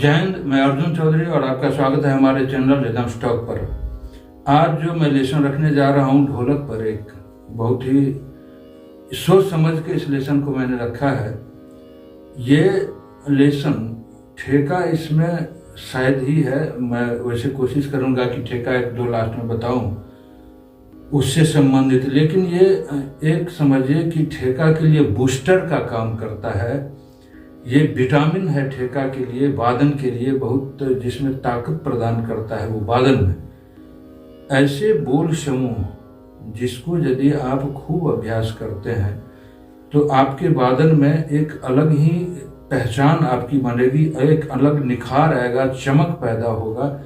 जय हिंद। मैं अर्जुन चौधरी और आपका स्वागत है हमारे चैनल रिदम स्टॉक पर। आज जो मैं लेसन रखने जा रहा हूँ ढोलक पर, एक बहुत ही सोच समझ के इस लेसन को मैंने रखा है। ये लेसन ठेका इसमें शायद ही है, मैं वैसे कोशिश करूँगा कि ठेका एक दो लास्ट में बताऊँ उससे संबंधित, लेकिन ये एक समझिए कि ठेका के लिए बूस्टर का काम करता है। ये विटामिन है ठेका के लिए, वादन के लिए बहुत, जिसमें ताकत प्रदान करता है वो वादन में। ऐसे बोल समूह जिसको यदि आप खूब अभ्यास करते हैं तो आपके वादन में एक अलग ही पहचान आपकी बनेगी, एक अलग निखार आएगा, चमक पैदा होगा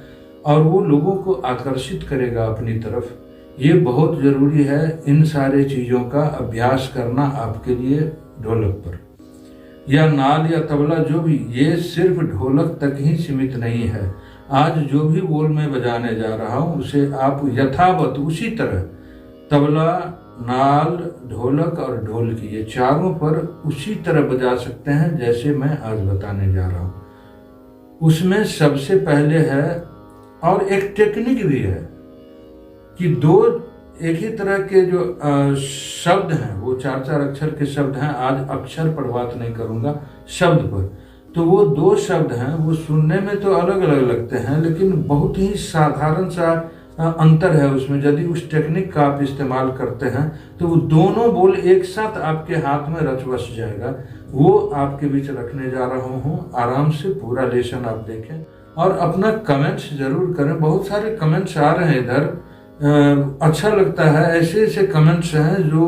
और वो लोगों को आकर्षित करेगा अपनी तरफ। ये बहुत ज़रूरी है इन सारे चीज़ों का अभ्यास करना आपके लिए। ढोलक पर या नाल या तबला जो भी, ये सिर्फ ढोलक तक ही सीमित नहीं है। आज जो भी बोल मैं बजाने जा रहा हूँ उसे आप यथावत उसी तरह तबला, नाल, ढोलक और ढोलकी, ये चारों पर उसी तरह बजा सकते हैं जैसे मैं आज बताने जा रहा हूँ। उसमें सबसे पहले है, और एक टेक्निक भी है कि दो एक ही तरह के जो शब्द हैं वो चार चार अक्षर के शब्द हैं। आज अक्षर पर बात नहीं करूँगा, शब्द पर। तो वो दो शब्द हैं, वो सुनने में तो अलग अलग लगते हैं लेकिन बहुत ही साधारण सा अंतर है उसमें। यदि उस टेक्निक का आप इस्तेमाल करते हैं तो वो दोनों बोल एक साथ आपके हाथ में रच बस जाएगा। वो आपके बीच रखने जा रहा हूँ। आराम से पूरा लेसन आप देखें और अपना कमेंट्स जरूर करें। बहुत सारे कमेंट्स आ रहे हैं इधर, अच्छा लगता है। ऐसे ऐसे कमेंट्स हैं जो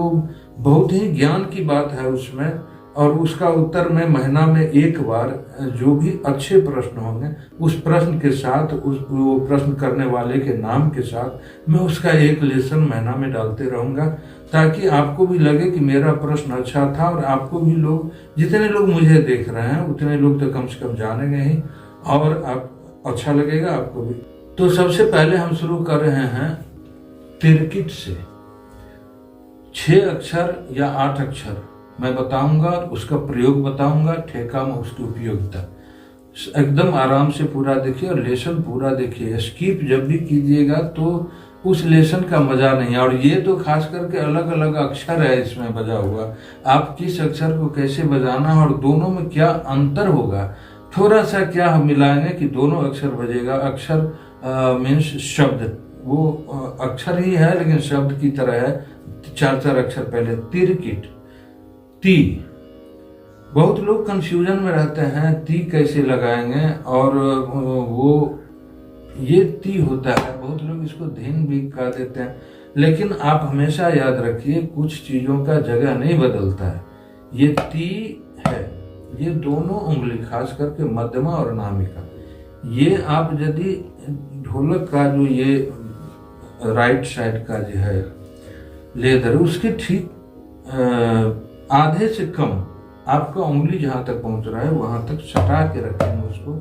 बहुत ही ज्ञान की बात है उसमें, और उसका उत्तर मैं महीना में एक बार जो भी अच्छे प्रश्न होंगे उस प्रश्न के साथ, वो प्रश्न करने वाले के नाम के साथ मैं उसका एक लेसन महीना में डालते रहूँगा, ताकि आपको भी लगे कि मेरा प्रश्न अच्छा था। और आपको भी, लोग जितने लोग मुझे देख रहे हैं उतने लोग तो कम से कम जानेंगे ही, और आप अच्छा लगेगा आपको भी। तो सबसे पहले हम शुरू कर रहे हैं तिरकिट से। 6 अक्षर या 8 अक्षर मैं बताऊंगा, उसका प्रयोग बताऊंगा, ठेका में उसकी उपयोगिता। एकदम आराम से पूरा देखिए और लेसन पूरा देखिए। स्किप जब भी कीजिएगा तो उस लेसन का मजा नहीं है। और ये तो खास करके अलग अलग अक्षर है इसमें बजा हुआ, आप किस अक्षर को कैसे बजाना है और दोनों में क्या अंतर होगा, थोड़ा सा क्या हम मिलाएंगे कि दोनों अक्षर बजेगा। अक्षर मीन्स शब्द, वो अक्षर ही है लेकिन शब्द की तरह है। 4 अक्षर पहले। तिरकिट, ती। बहुत लोग कंफ्यूजन में रहते हैं ती कैसे लगाएंगे, और वो ये ती होता है। बहुत लोग इसको धीन भी कह देते हैं, लेकिन आप हमेशा याद रखिए कुछ चीजों का जगह नहीं बदलता है। ये ती है, ये दोनों उंगली खास करके मध्यमा और अनामिका, ये आप यदि ढोलक का जो ये राइट साइड का जो है लेदर, उसके ठीक आधे से कम आपका उंगली जहां तक पहुंच रहा है वहां तक सटा के रखेंगे उसको।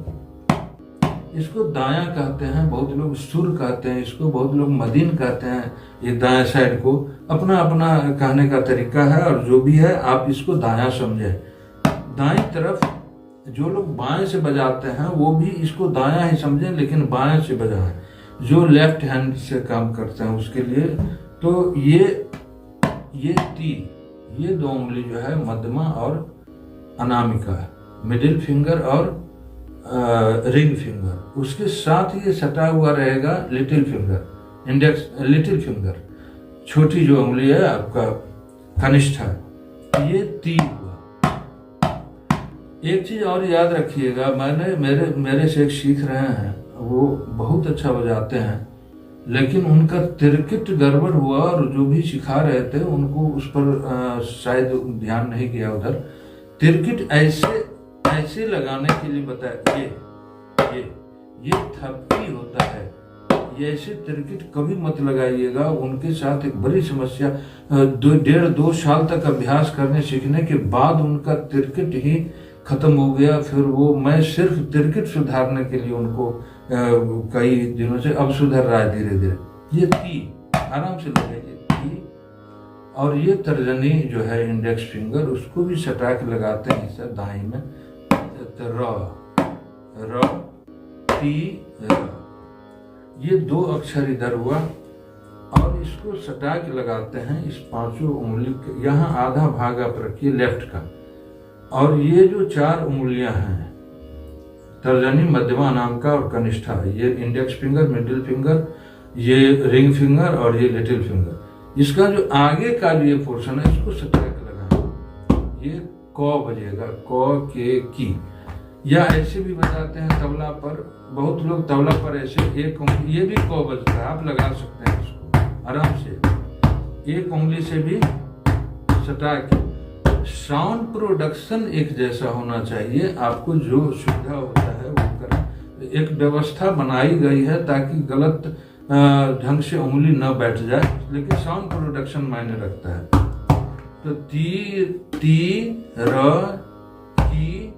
इसको दायां कहते हैं, बहुत लोग सुर कहते हैं इसको, बहुत लोग मदीन कहते हैं। ये दायां साइड को अपना अपना कहने का तरीका है, और जो भी है आप इसको दायां समझे। दाईं तरफ जो लोग बाएं से बजाते हैं वो भी इसको दायां ही समझें, लेकिन बाएं से बजाएं। जो लेफ्ट हैंड से काम करते हैं उसके लिए तो ये ती, ये दो उंगली जो है मध्यमा और अनामिका, मिडिल फिंगर और रिंग फिंगर, उसके साथ ये सटा हुआ रहेगा little finger, index, little finger, छोटी जो उंगली है आपका कनिष्ठा, ये ती हुआ। एक चीज और याद रखिएगा, मेरे से एक सीख रहे हैं, वो बहुत अच्छा बजाते हैं लेकिन उनका तिरकिट गड़बड़ हुआ, और जो भी सिखा रहे थे उनको उस पर शायद ध्यान नहीं किया उधर। तिरकिट ऐसे लगाने के लिए बताया, ये थपकी होता है। ये ऐसे तिरकिट कभी मत लगाइएगा। उनके साथ एक बड़ी समस्या, 1.5-2 साल तक अभ्यास करने सीखने के बाद उनका तिरकिट ही खत्म हो गया। फिर वो, मैं सिर्फ तिरकिट सुधारने के लिए उनको कई दिनों से, अब सुधर रहा है धीरे धीरे। ये ती आराम से लगाइए, ती। और ये तर्जनी जो है इंडेक्स फिंगर, उसको भी सटा के लगाते हैं इसे दाएं में। र टी र, ये 2 अक्षर इधर हुआ और इसको सटा के लगाते हैं इस 5 उंगली के, यहाँ आधा भाग आप रखिए लेफ्ट का, और ये जो 4 उंगलियां हैं तर्जनी, मध्यमा, अनामिका और कनिष्ठा, ये इंडेक्स फिंगर, मिडिल फिंगर, ये रिंग फिंगर और ये लिटिल फिंगर, इसका जो आगे का जो ये पोर्शन है इसको सटा के लगाएं। ये क बजेगा, क के की, या ऐसे भी बजाते हैं तबला पर, बहुत लोग तबला पर ऐसे एक उंगली, ये भी क बजता है, आप लगा सकते हैं इसको आराम से, एक उंगली से भी सटा के। साउंड प्रोडक्शन एक जैसा होना चाहिए, आपको जो सुविधा होता है वो करें। एक व्यवस्था बनाई गई है ताकि गलत ढंग से उंगली न बैठ जाए, लेकिन साउंड प्रोडक्शन मायने रखता है। तो ती र की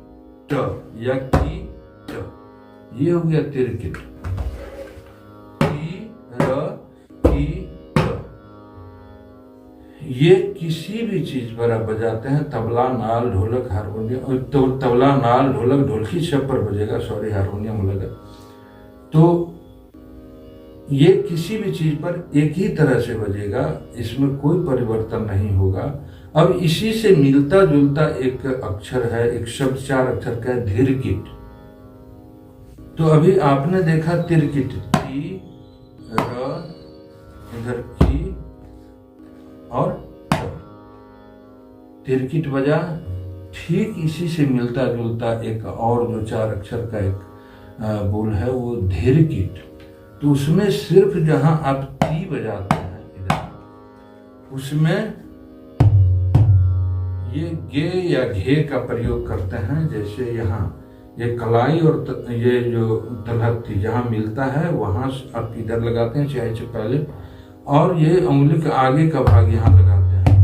ट या की ट, ये हो गया तिरकिट। ती र की ट, ये किसी भी चीज पर आप बजाते हैं, तबला, नाल, ढोलक, हारमोनियम, तो तबला, नाल, ढोलक, ढोलकी सब पर बजेगा, सॉरी हारमोनियम लगा, तो ये किसी भी चीज पर एक ही तरह से बजेगा, इसमें कोई परिवर्तन नहीं होगा। अब इसी से मिलता जुलता एक अक्षर है, एक शब्द 4 अक्षर का है, धीरकिट। तो अभी आपने देखा तिरकिट, ती र, इधर की और तिरकिट बजा। ठीक इसी से मिलता जुलता एक और जो 4 अक्षर का एक बोल है वो धीरकिट। तो उसमें सिर्फ जहां आप ती बजाते हैं इधर, उसमें ये गे या घे का प्रयोग करते हैं। जैसे यहाँ ये कलाई और ये जो तलहत्ती जहाँ मिलता है वहां आप इधर लगाते हैं चाहे से पहले, और ये उंगली के आगे का भाग यहाँ लगाते हैं।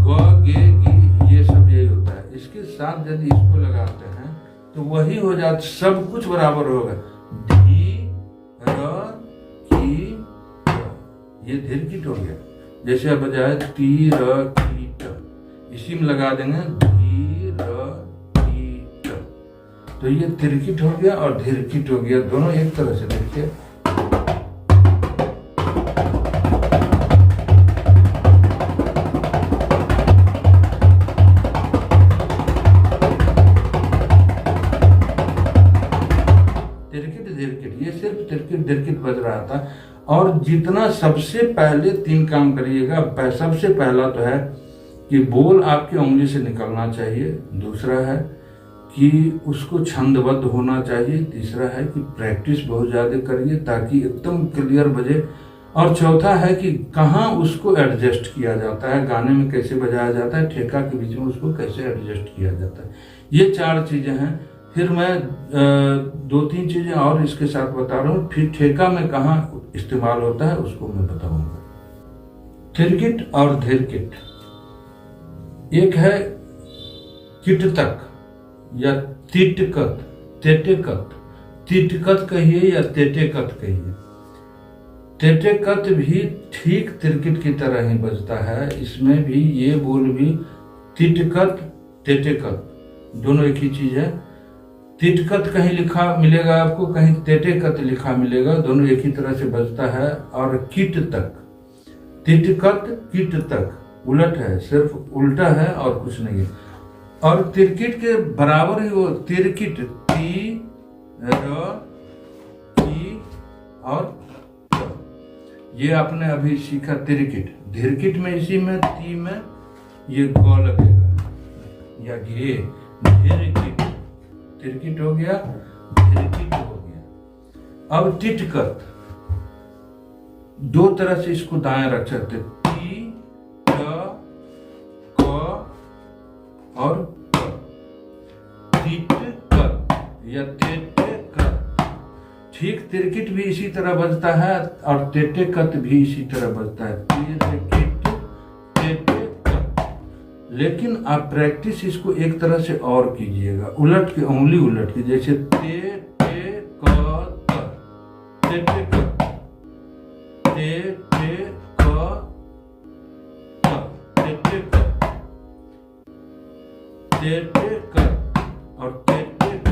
ग गे गी ये सब यही होता है। इसके साथ यदि इसको लगाते हैं तो वही हो जाता, सब कुछ बराबर होगा। धी र की ट, ये धीरकिट हो गया। जैसे अब बजाय ती र की ट, इसी में लगा देंगे धी र की ट, तो ये तिरकिट हो गया और धीरकिट हो गया, दोनों एक तरह से। देखिए ये सिर्फ तिरकिट धीरकिट बज रहा था। और जितना सबसे पहले 3 काम करिएगा, सबसे पहला तो है कि बोल आपकी उंगली से निकलना चाहिए, दूसरा है कि उसको छंदबद्ध होना चाहिए, तीसरा है कि प्रैक्टिस बहुत ज्यादा करिए ताकि एकदम क्लियर बजे, और चौथा है कि कहाँ उसको एडजस्ट किया जाता है, गाने में कैसे बजाया जाता है, ठेका के बीच में उसको कैसे एडजस्ट किया जाता है। ये 4 चीजें हैं। फिर मैं 2-3 चीजें और इसके साथ बता रहा हूँ, फिर ठेका में कहाँ इस्तेमाल होता है उसको मैं बताऊंगा। तिरकिट और धीरकिट, एक है किटतक या तिटकत, तेटेकत, तिटकत कहिए या तेटेकत कहिए। तेटेकत भी ठीक तिरकिट की तरह ही बजता है, इसमें भी ये बोल भी तिटकत तेटेकत दोनों एक ही चीज है। तिटकत कहीं लिखा मिलेगा आपको, कहीं तेटेकत लिखा मिलेगा, दोनों एक ही तरह से बजता है। और किट तक, तिटकत किट तक उलट है, सिर्फ उल्टा है और कुछ नहीं है। और तिरकिट के बराबर ही वो तिरकिट, ती र की और त, ये आपने अभी सीखा तिरकिट। धीरकिट में इसी में ती में ये ग लगेगा या घे, धीरकिट, तिरकिट हो गया, धीरकिट हो गया। अब तिटकत, 2 तरह से इसको दाएं रख सकते, ती त क और क। तिटकत या तेटेकत, ठीक तिरकिट भी इसी तरह बजता है और तेटेकत भी इसी तरह बजता है, तिरकिट तेटेकत। लेकिन आप प्रैक्टिस इसको एक तरह से और कीजिएगा, उलट के, उंगली उलट के, जैसे ते टे क त, ते टे क, ते टे क त, ते टे क, ते टे क और ते टे क।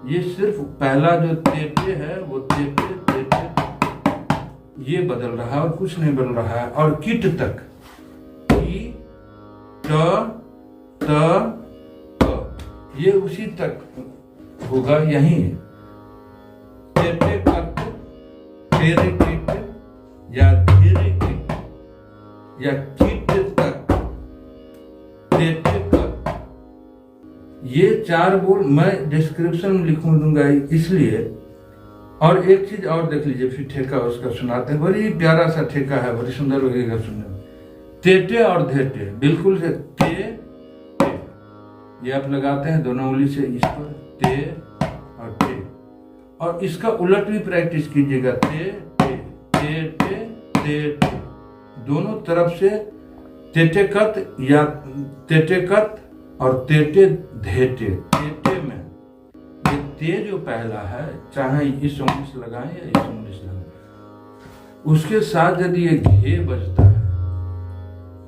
ये सिर्फ पहला जो तेटे है वो तेटे ये बदल रहा है और कुछ नहीं बदल रहा है। और किट तक की त ये उसी तक होगा, यही तेटे कट तेरे किट या धीरे किट या किट तक तेटे कट। ये 4 बोल मैं डिस्क्रिप्शन में लिखूं दूंगा इसलिए। और एक चीज और देख लीजिए, फिर ठेका उसका सुनाते हैं, बड़ी प्यारा सा ठेका है, बड़ी सुंदर लगेगा सुनने में। तेटे और धेटे बिल्कुल से ते, ये आप लगाते हैं दोनों उंगली से इस पर, ते और टे। और इसका उलट भी प्रैक्टिस कीजिएगा, ते टे ते टे ते टे, दोनों तरफ से तेटे कत या तेटे कत और तेटे धेटे। तेटे में ये ते जो पहला है, चाहे इस उंगली से लगाएं या इस उंगली से लगाएं, उसके साथ यदि ये घे बजता है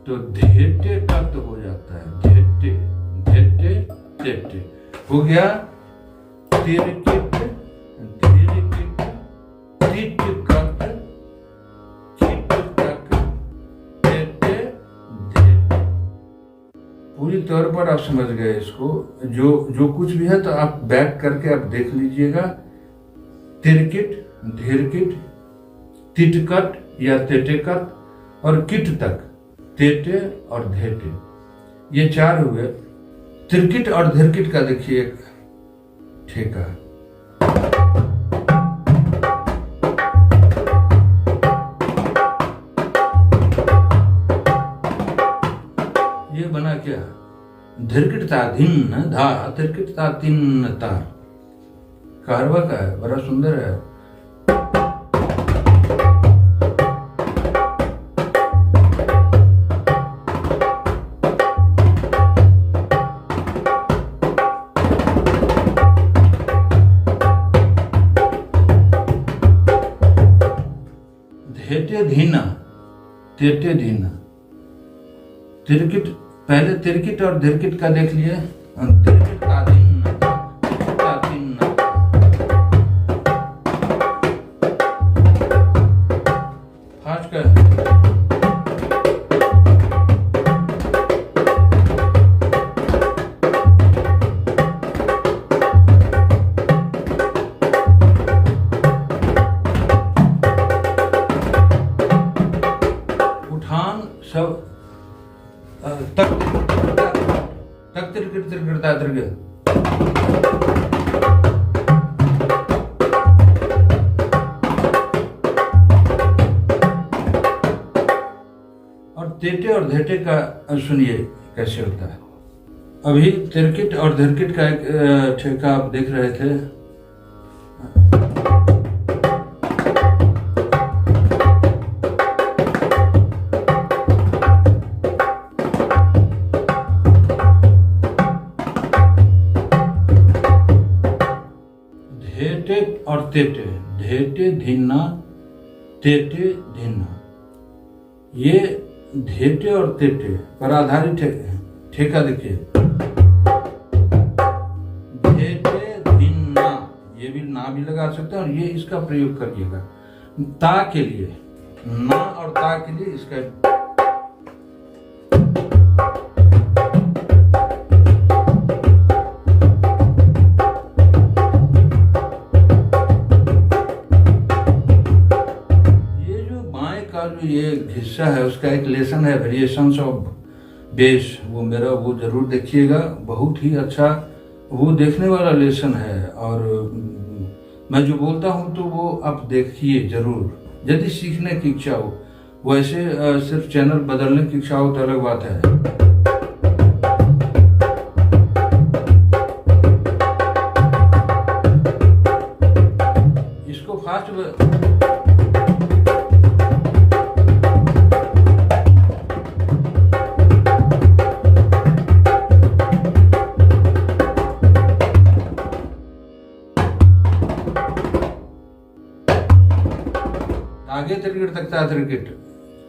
तो धेटे कत हो जाता है, धेटे धेटे तेटे हो गया। तेरे किट धीरे किट तिट कत किट तक तेटे धेटे। पूरी तौर पर आप समझ गए इसको। जो कुछ भी है तो आप बैक करके आप देख लीजिएगा। तिरकिट धीरकिट तिटकट या तेटेकट और किट तक तेटे और धेटे, ये 4 हुए। तिरकिट और धीरकिट का देखिए एक ठेका, ये बना क्या, धीरकिटता धिन्न धा तिरकिटता तिन्न तार, कारवा का है, बड़ा सुंदर है। धेटे धीना तेटे धीना। तिरकिट, पहले तिरकिट और धीरकिट का देख लिए। तिरकिट का धीना का धीना, फास्ट का सब तक तिरकिट तिरकिटता तिरकिट। और तेटे और धेटे का सुनिए कैसे होता है। अभी तिरकिट और धीरकिट का एक ठेका आप देख रहे थे। धेटे और तेटे, धेटे धिन्ना तेटे धिन्ना, ये धेटे और तेटे पर आधारित ठेका देखिए। धेटे धिन्ना, ये भी ना भी लगा सकते हैं और ये इसका प्रयोग करिएगा। ता के लिए, ना और ता के लिए इसका ये हिस्सा है, उसका एक लेसन है वेरिएशंस ऑफ बेस, वो मेरा वो जरूर देखिएगा, बहुत ही अच्छा वो देखने वाला लेसन है। और मैं जो बोलता हूँ तो वो आप देखिए जरूर, यदि सीखने की इच्छा हो। वैसे सिर्फ चैनल बदलने की इच्छा हो तो अलग बात है। इसको फास्ट आगे तिरकिट तकता तिरकिट,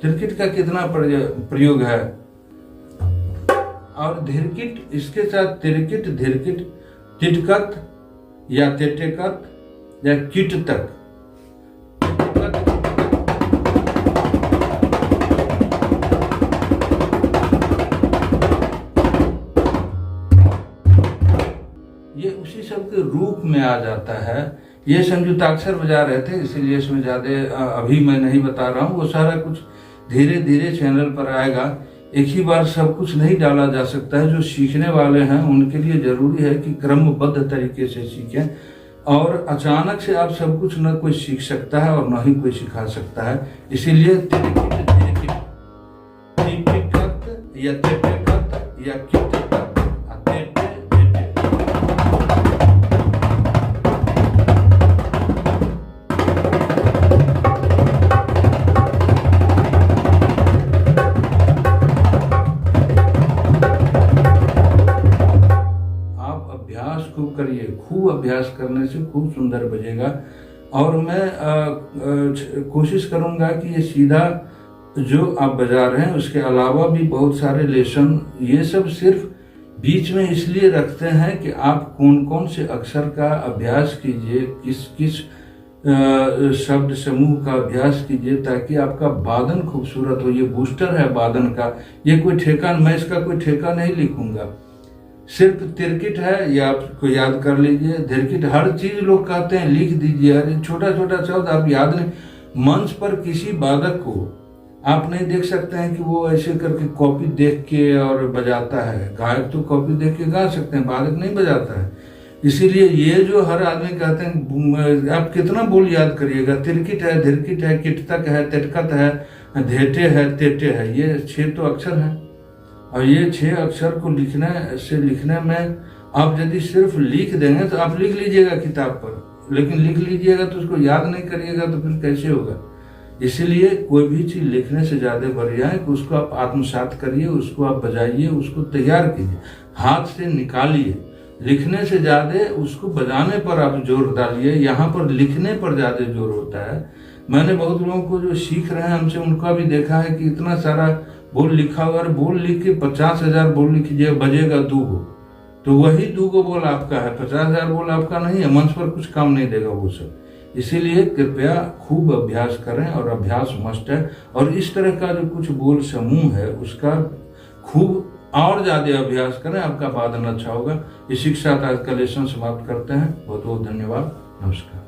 तिरकिट का कितना प्रयोग है। और धीरकिट, इसके साथ तिरकिट धीरकिट तिटकत या तेटेकत या किट तक। ये उसी शब्द के रूप में आ जाता है। ये संयुक्ताक्षर बजा रहे थे, इसीलिए इसमें ज्यादा अभी मैं नहीं बता रहा हूँ। वो सारा कुछ धीरे धीरे चैनल पर आएगा। एक ही बार सब कुछ नहीं डाला जा सकता है। जो सीखने वाले हैं उनके लिए जरूरी है कि क्रमबद्ध तरीके से सीखें, और अचानक से आप सब कुछ न कोई सीख सकता है और न ही कोई सिखा सकता है। इसीलिए या या अभ्यास खूब करिए। खूब अभ्यास करने से खूब सुंदर बजेगा। और मैं कोशिश करूंगा कि ये सीधा जो आप बजा रहे हैं उसके अलावा भी बहुत सारे लेसन, ये सब सिर्फ बीच में इसलिए रखते हैं कि आप कौन कौन से अक्षर का अभ्यास कीजिए, किस किस शब्द समूह का अभ्यास कीजिए, ताकि आपका वादन खूबसूरत हो। ये बूस्टर है वादन का। ये कोई ठेका, मैं इसका कोई ठेका नहीं लिखूंगा। सिर्फ तिरकिट है, ये आपको याद कर लीजिए। धिरकिट, हर चीज लोग कहते हैं लिख दीजिए। अरे छोटा छोटा शब्द आप याद नहीं। मंच पर किसी वादक को आप नहीं देख सकते हैं कि वो ऐसे करके कॉपी देख के और बजाता है। गायक तो कॉपी देख के गा सकते हैं, वादक नहीं बजाता है। इसीलिए ये जो हर आदमी कहते हैं, आप कितना बोल याद करिएगा। तिरकिट है, धिरकिट है, किटतक है, तिटकत है, धेटे है, तेटे है। ये 6 तो अक्षर हैं। और ये 6 अक्षर को लिखने में आप यदि सिर्फ लिख देंगे तो आप लिख लीजिएगा किताब पर, लेकिन लिख लीजिएगा तो उसको याद नहीं करिएगा तो फिर कैसे होगा। इसीलिए कोई भी चीज लिखने से ज्यादा बढ़िया है कि उसको आप आत्मसात करिए, उसको आप बजाइए, उसको तैयार कीजिए, हाथ से निकालिए। लिखने से ज्यादा उसको बजाने पर आप जोर डालिए। यहाँ पर लिखने पर ज्यादा जोर होता है। मैंने बहुत लोगों को जो सीख रहे हैं हमसे, उनका भी देखा है कि इतना सारा बोल लिखा हुआ है। बोल लिख के 50,000 बोल लिखिए, बजेगा 2 गो, तो वही 2 गो बोल आपका है। 50,000 बोल आपका नहीं है। मंच पर कुछ काम नहीं देगा वो सब। इसीलिए कृपया खूब अभ्यास करें, और अभ्यास मस्ट है। और इस तरह का जो कुछ बोल समूह है उसका खूब और ज्यादा अभ्यास करें, आपका वादन अच्छा होगा। इसी के साथ आज का लेसन समाप्त करते हैं। बहुत बहुत धन्यवाद। नमस्कार।